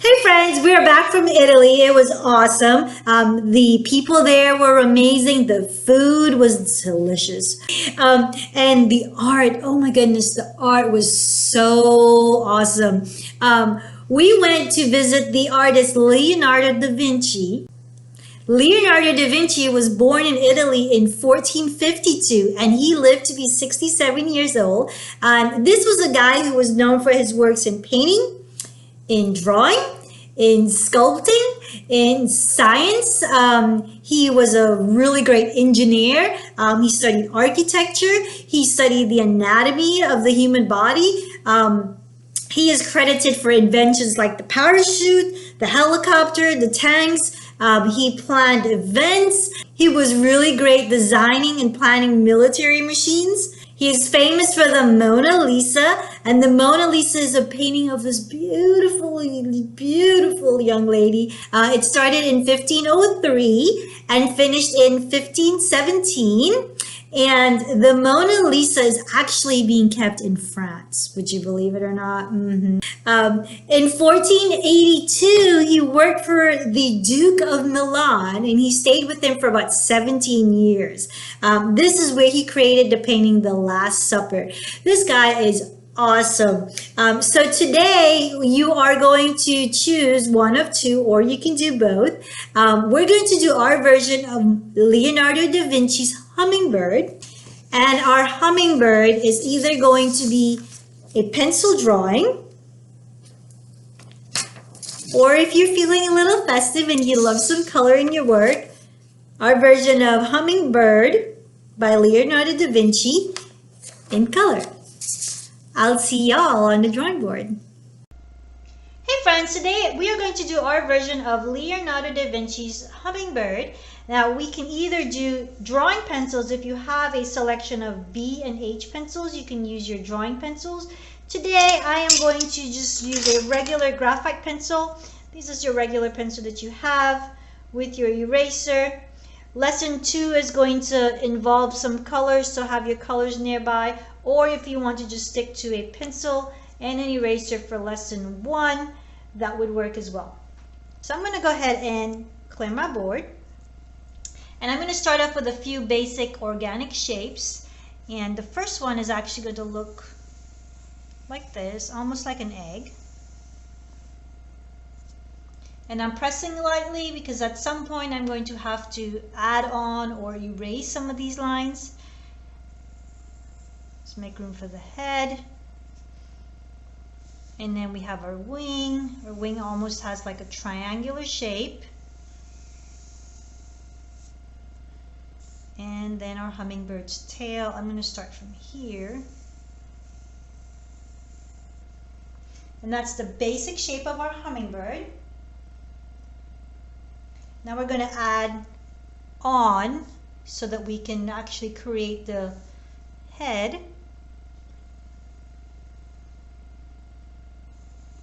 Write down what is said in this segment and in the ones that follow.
Hey friends, we are back from Italy. It was awesome. The people there were amazing. The food was delicious. And the art, oh my goodness, the art was so awesome. We went to visit the artist Leonardo da Vinci. Leonardo da Vinci was born in Italy in 1452 and he lived to be 67 years old. And this was a guy who was known for his works in painting, in drawing, in sculpting, in science. He was a really great engineer. He studied architecture. He studied the anatomy of the human body. He is credited for inventions like the parachute, the helicopter, the tanks. He planned events. He was really great designing and planning military machines. He is famous for the Mona Lisa, and the Mona Lisa is a painting of this beautiful, beautiful young lady. It started in 1503 and finished in 1517. And the Mona Lisa is actually being kept in France. Would you believe it or not? In 1482, he worked for the Duke of Milan and he stayed with him for about 17 years. This is where he created the painting, The Last Supper. This guy is awesome. So today you are going to choose one of two, or you can do both. We're going to do our version of Leonardo da Vinci's Hummingbird. And our hummingbird is either going to be a pencil drawing, or if you're feeling a little festive and you love some color in your work, our version of Hummingbird by Leonardo da Vinci in color. I'll see y'all on the drawing board. Hey friends, today we are going to do our version of Leonardo da Vinci's Hummingbird. Now we can either do drawing pencils. If you have a selection of B and H pencils, you can use your drawing pencils. Today I am going to just use a regular graphite pencil. This is your regular pencil that you have with your eraser. Lesson 2 is going to involve some colors, so have your colors nearby. Or if you want to just stick to a pencil and an eraser for lesson 1, that would work as well. So I'm going to go ahead and clear my board. And I'm going to start off with a few basic organic shapes. And the first one is actually going to look like this, almost like an egg. And I'm pressing lightly because at some point I'm going to have to add on or erase some of these lines. Let's make room for the head. And then we have our wing. Our wing almost has like a triangular shape. And then our hummingbird's tail. I'm going to start from here. And that's the basic shape of our hummingbird. Now we're going to add on so that we can actually create the head.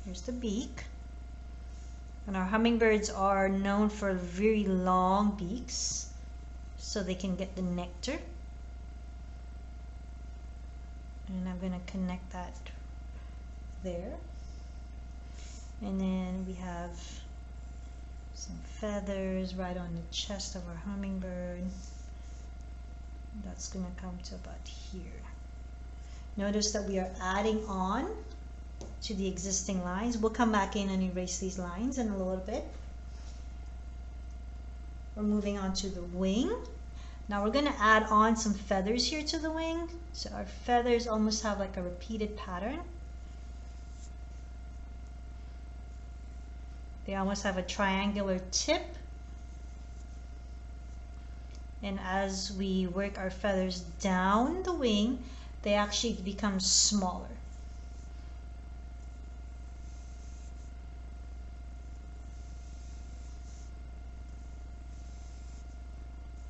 Here's the beak. And our hummingbirds are known for very long beaks, so they can get the nectar. And I'm going to connect that there. And then we have some feathers right on the chest of our hummingbird. That's going to come to about here. Notice that we are adding on to the existing lines. We'll come back in and erase these lines in a little bit. We're moving on to the wing. Now we're going to add on some feathers here to the wing. So our feathers almost have like a repeated pattern. They almost have a triangular tip. And as we work our feathers down the wing, they actually become smaller.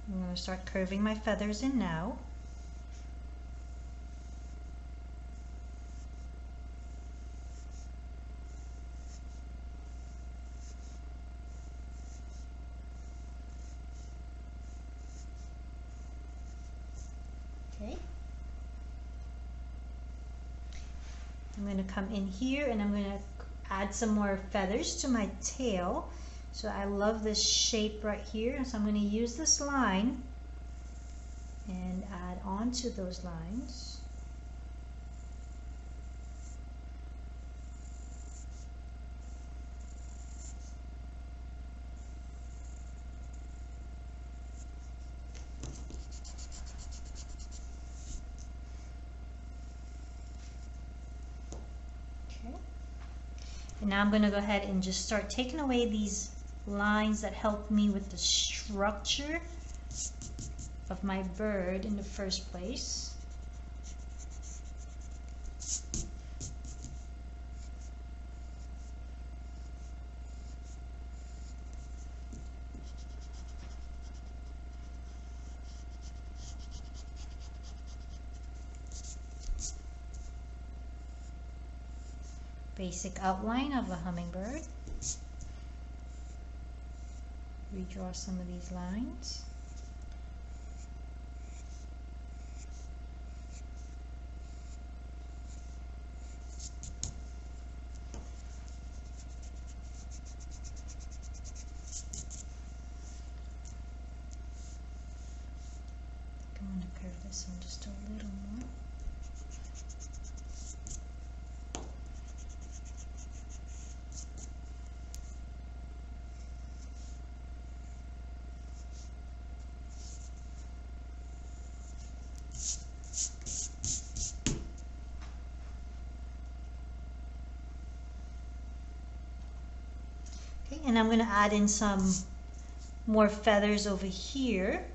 I'm going to start curving my feathers in now. Okay. I'm going to come in here and I'm going to add some more feathers to my tail. So I love this shape right here. So I'm going to use this line and add on to those lines. And now I'm going to go ahead and just start taking away these lines that help me with the structure of my bird in the first place. Basic outline of a hummingbird. Redraw some of these lines. I'm going to curve this in just a little more. And I'm going to add in some more feathers over here.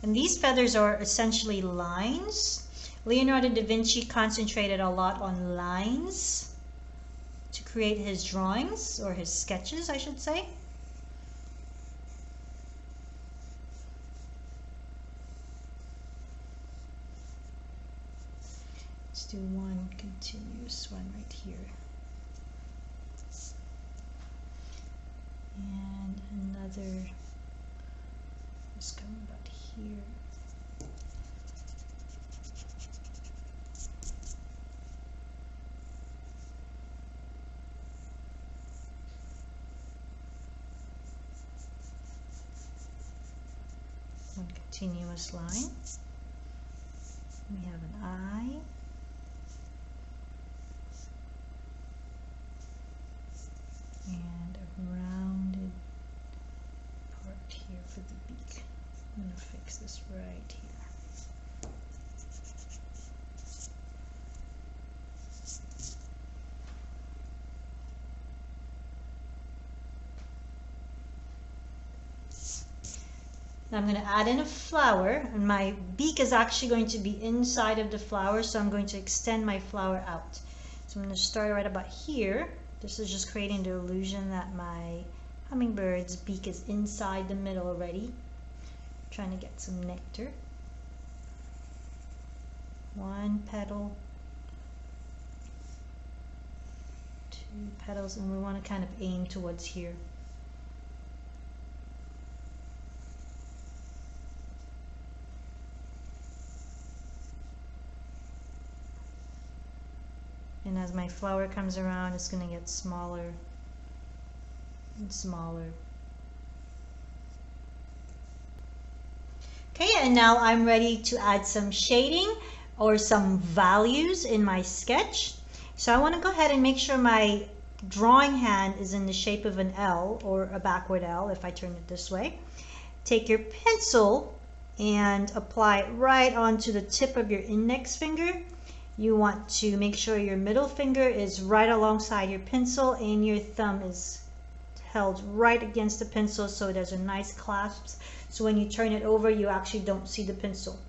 And these feathers are essentially lines. Leonardo da Vinci concentrated a lot on lines to create his drawings, or his sketches, I should say. Let's do one continuous one right here. And another is coming about here. One continuous line. We have an eye. And a rounded part here for the beak. I'm going to fix this right here. Now I'm going to add in a flower, and my beak is actually going to be inside of the flower, so I'm going to extend my flower out. So I'm going to start right about here. This is just creating the illusion that my hummingbird's beak is inside the middle already. Trying to get some nectar. One petal, two petals, and we want to kind of aim towards here. And as my flower comes around, it's going to get smaller and smaller. Okay, and now I'm ready to add some shading or some values in my sketch. So I want to go ahead and make sure my drawing hand is in the shape of an L, or a backward L if I turn it this way. Take your pencil and apply it right onto the tip of your index finger. You want to make sure your middle finger is right alongside your pencil and your thumb is held right against the pencil, so there's a nice clasp. So when you turn it over, you actually don't see the pencil.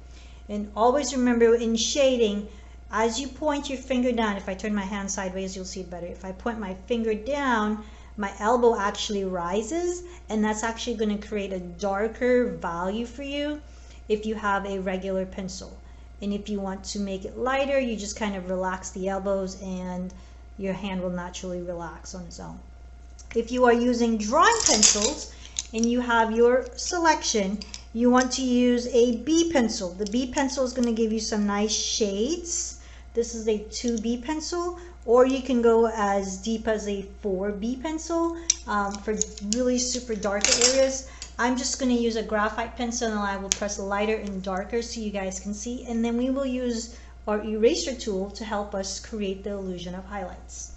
And always remember, in shading, as you point your finger down, if I turn my hand sideways, you'll see it better. If I point my finger down, my elbow actually rises, and that's actually going to create a darker value for you if you have a regular pencil. And if you want to make it lighter, you just kind of relax the elbows and your hand will naturally relax on its own. If you are using drawing pencils and you have your selection, you want to use a B pencil. The B pencil is going to give you some nice shades. This is a 2B pencil, or you can go as deep as a 4B pencil for really super darker areas. I'm just going to use a graphite pencil, and I will press lighter and darker so you guys can see, and then we will use our eraser tool to help us create the illusion of highlights.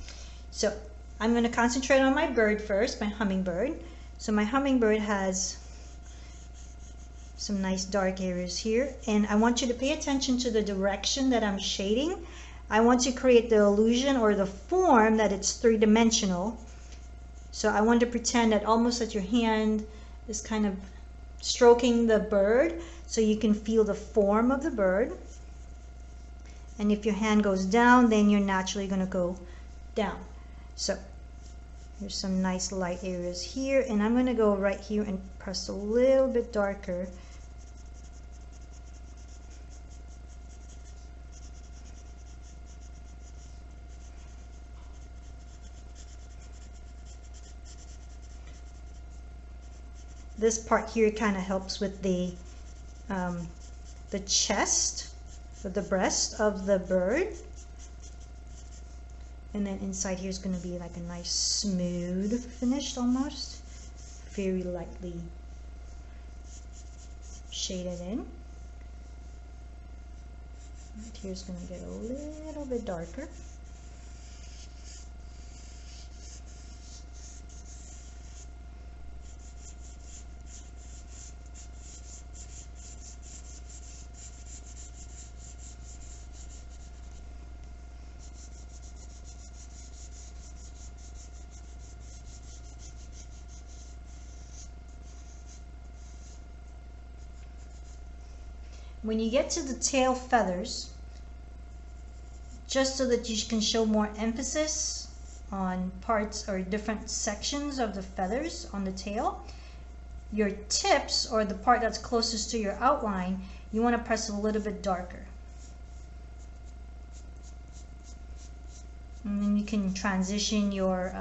So I'm going to concentrate on my bird first, my hummingbird. So my hummingbird has some nice dark areas here, and I want you to pay attention to the direction that I'm shading. I want to create the illusion or the form that it's three-dimensional. So I want to pretend that almost that your hand is kind of stroking the bird so you can feel the form of the bird. And if your hand goes down, then you're naturally going to go down. So there's some nice light areas here, and I'm going to go right here and press a little bit darker. This part here kind of helps with the chest, or the breast of the bird. And then inside here is going to be like a nice smooth finish almost. Very lightly shaded in. Right here is going to get a little bit darker. When you get to the tail feathers, just so that you can show more emphasis on parts or different sections of the feathers on the tail, your tips, or the part that's closest to your outline, you want to press a little bit darker. And then you can transition your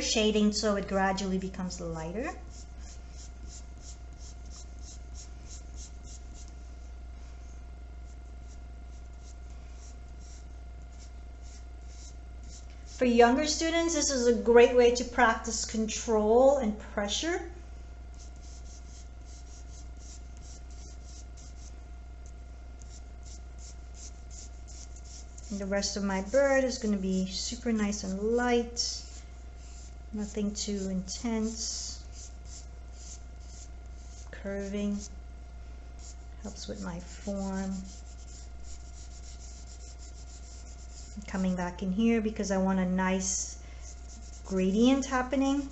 shading so it gradually becomes lighter. For younger students, this is a great way to practice control and pressure. And the rest of my bird is going to be super nice and light, nothing too intense. Curving helps with my form. Coming back in here because I want a nice gradient happening.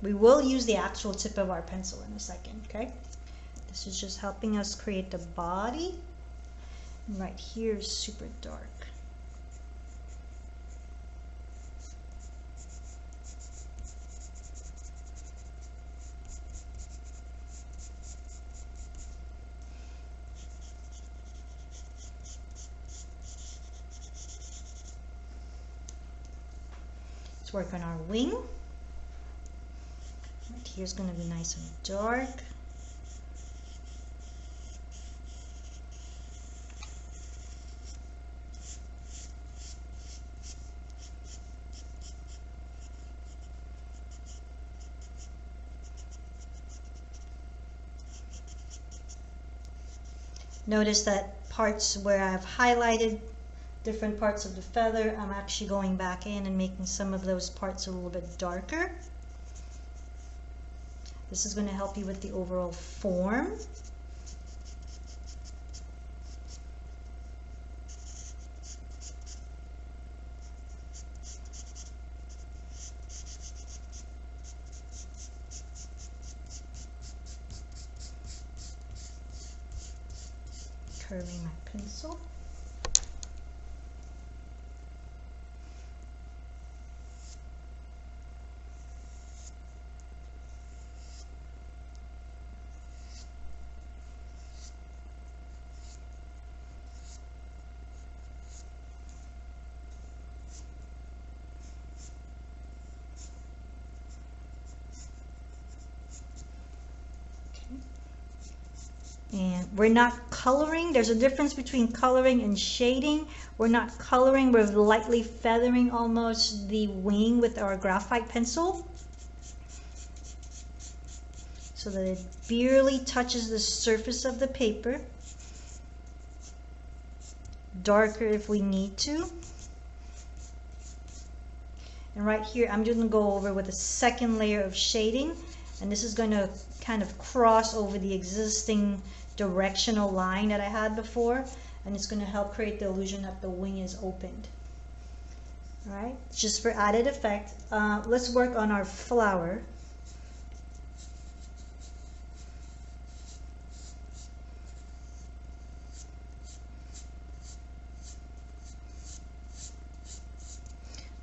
We will use the actual tip of our pencil in a second, okay? This is just helping us create the body. And right here is super dark. Let's work on our wing. Right here's going to be nice and dark. Notice that parts where I've highlighted different parts of the feather, I'm actually going back in and making some of those parts a little bit darker. This is going to help you with the overall form. Curving my pencil. And we're not coloring. There's a difference between coloring and shading. We're not coloring, we're lightly feathering almost the wing with our graphite pencil so that it barely touches the surface of the paper. Darker if we need to. And right here, I'm just going to go over with a second layer of shading, and this is going to kind of cross over the existing directional line that I had before, and it's going to help create the illusion that the wing is opened. All right, just for added effect, let's work on our flower.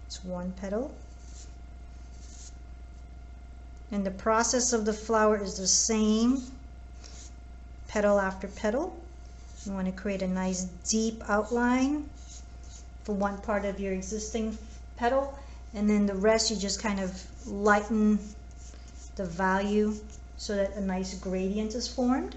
It's one petal. And the process of the flower is the same, petal after petal. You want to create a nice deep outline for one part of your existing petal, and then the rest you just kind of lighten the value so that a nice gradient is formed.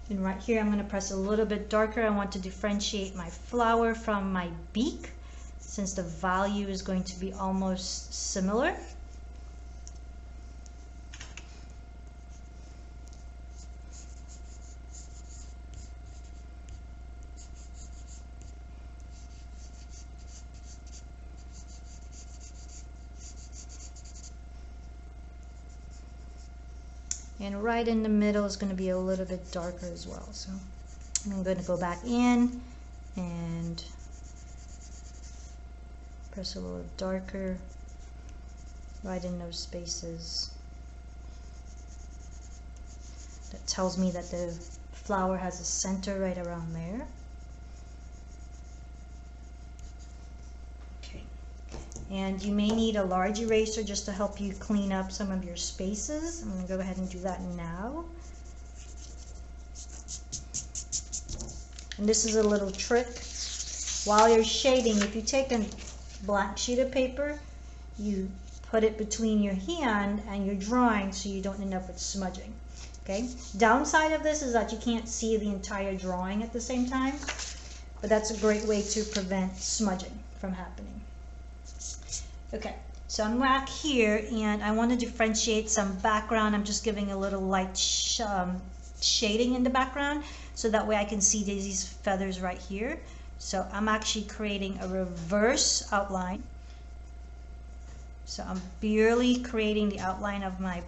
And right here, I'm going to press a little bit darker. I want to differentiate my flower from my beak, since the value is going to be almost similar. And right in the middle is going to be a little bit darker as well. So I'm going to go back in and press a little darker right in those spaces. That tells me that the flower has a center right around there. Okay. And you may need a large eraser just to help you clean up some of your spaces. I'm going to go ahead and do that now. And this is a little trick. While you're shading, if you take a blank sheet of paper, you put it between your hand and your drawing so you don't end up with smudging. Okay. Downside of this is that you can't see the entire drawing at the same time, but that's a great way to prevent smudging from happening. Okay, so I'm back here and I want to differentiate some background. I'm just giving a little light shading in the background so that way I can see these feathers right here. So I'm actually creating a reverse outline. So I'm barely creating the outline of my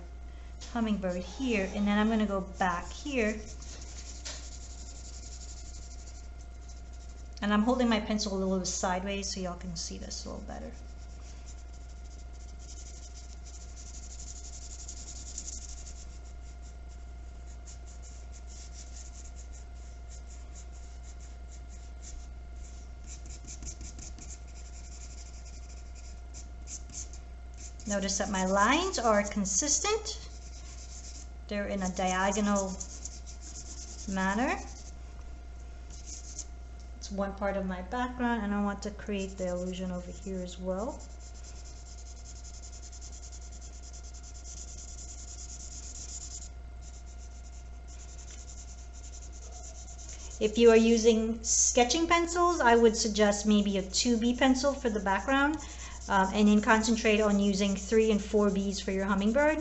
hummingbird here, and then I'm going to go back here. And I'm holding my pencil a little sideways so y'all can see this a little better. Notice that my lines are consistent. They're in a diagonal manner. It's one part of my background, and I want to create the illusion over here as well. If you are using sketching pencils, I would suggest maybe a 2B pencil for the background. And then concentrate on using 3 and 4Bs for your hummingbird.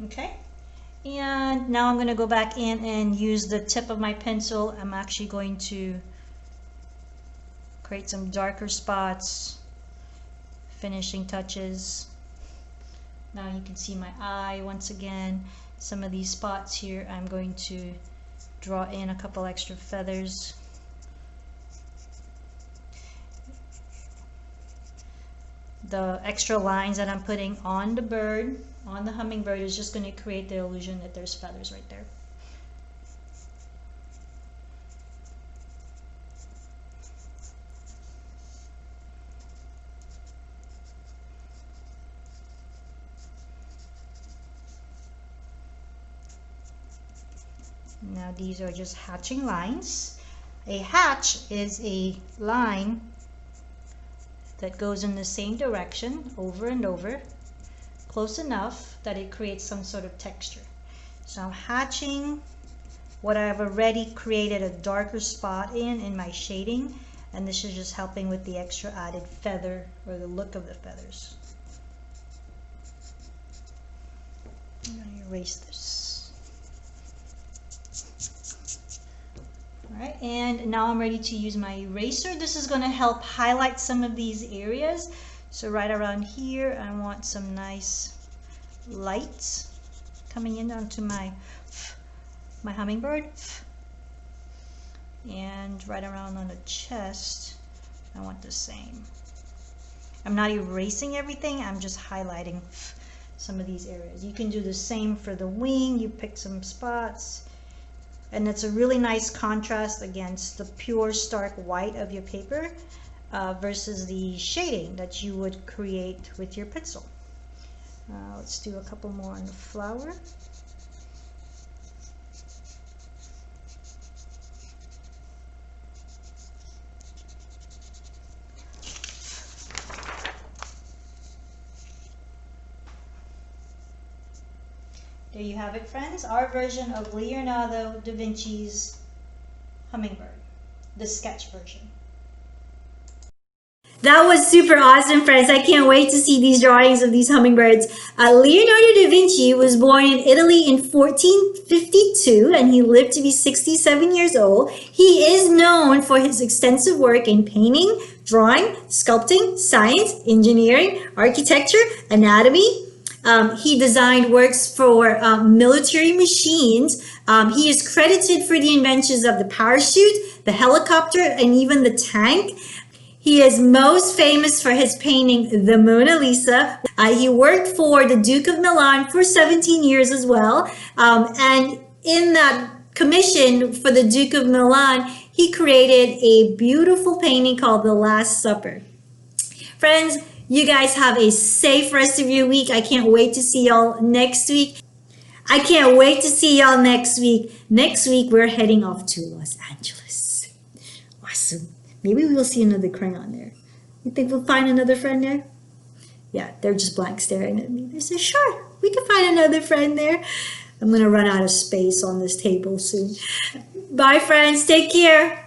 Okay, and now I'm going to go back in and use the tip of my pencil. I'm actually going to create some darker spots, finishing touches. Now you can see my eye once again. Some of these spots here, I'm going to draw in a couple extra feathers. The extra lines that I'm putting on the bird, on the hummingbird, is just going to create the illusion that there's feathers right there. Now these are just hatching lines. A hatch is a line that goes in the same direction over and over, close enough that it creates some sort of texture. So I'm hatching what I've already created a darker spot in my shading, and this is just helping with the extra added feather or the look of the feathers. I'm going to erase this. All right, and now I'm ready to use my eraser. This is going to help highlight some of these areas. So right around here, I want some nice lights coming in onto my hummingbird. And right around on the chest, I want the same. I'm not erasing everything, I'm just highlighting some of these areas. You can do the same for the wing. You pick some spots. And it's a really nice contrast against the pure stark white of your paper versus the shading that you would create with your pencil. Let's do a couple more on the flower. There you have it, friends, our version of Leonardo da Vinci's Hummingbird, the sketch version. That was super awesome, friends. I can't wait to see these drawings of these hummingbirds. Leonardo da Vinci was born in Italy in 1452, and he lived to be 67 years old. He is known for his extensive work in painting, drawing, sculpting, science, engineering, architecture, anatomy. He designed works for military machines. He is credited for the inventions of the parachute, the helicopter, and even the tank. He is most famous for his painting, the Mona Lisa. He worked for the Duke of Milan for 17 years as well. And in that commission for the Duke of Milan, he created a beautiful painting called The Last Supper. Friends, you guys have a safe rest of your week. I can't wait to see y'all next week. Next week, we're heading off to Los Angeles. Awesome. Maybe we'll see another crayon there. You think we'll find another friend there? Yeah, they're just blank staring at me. They say, sure, we can find another friend there. I'm going to run out of space on this table soon. Bye, friends. Take care.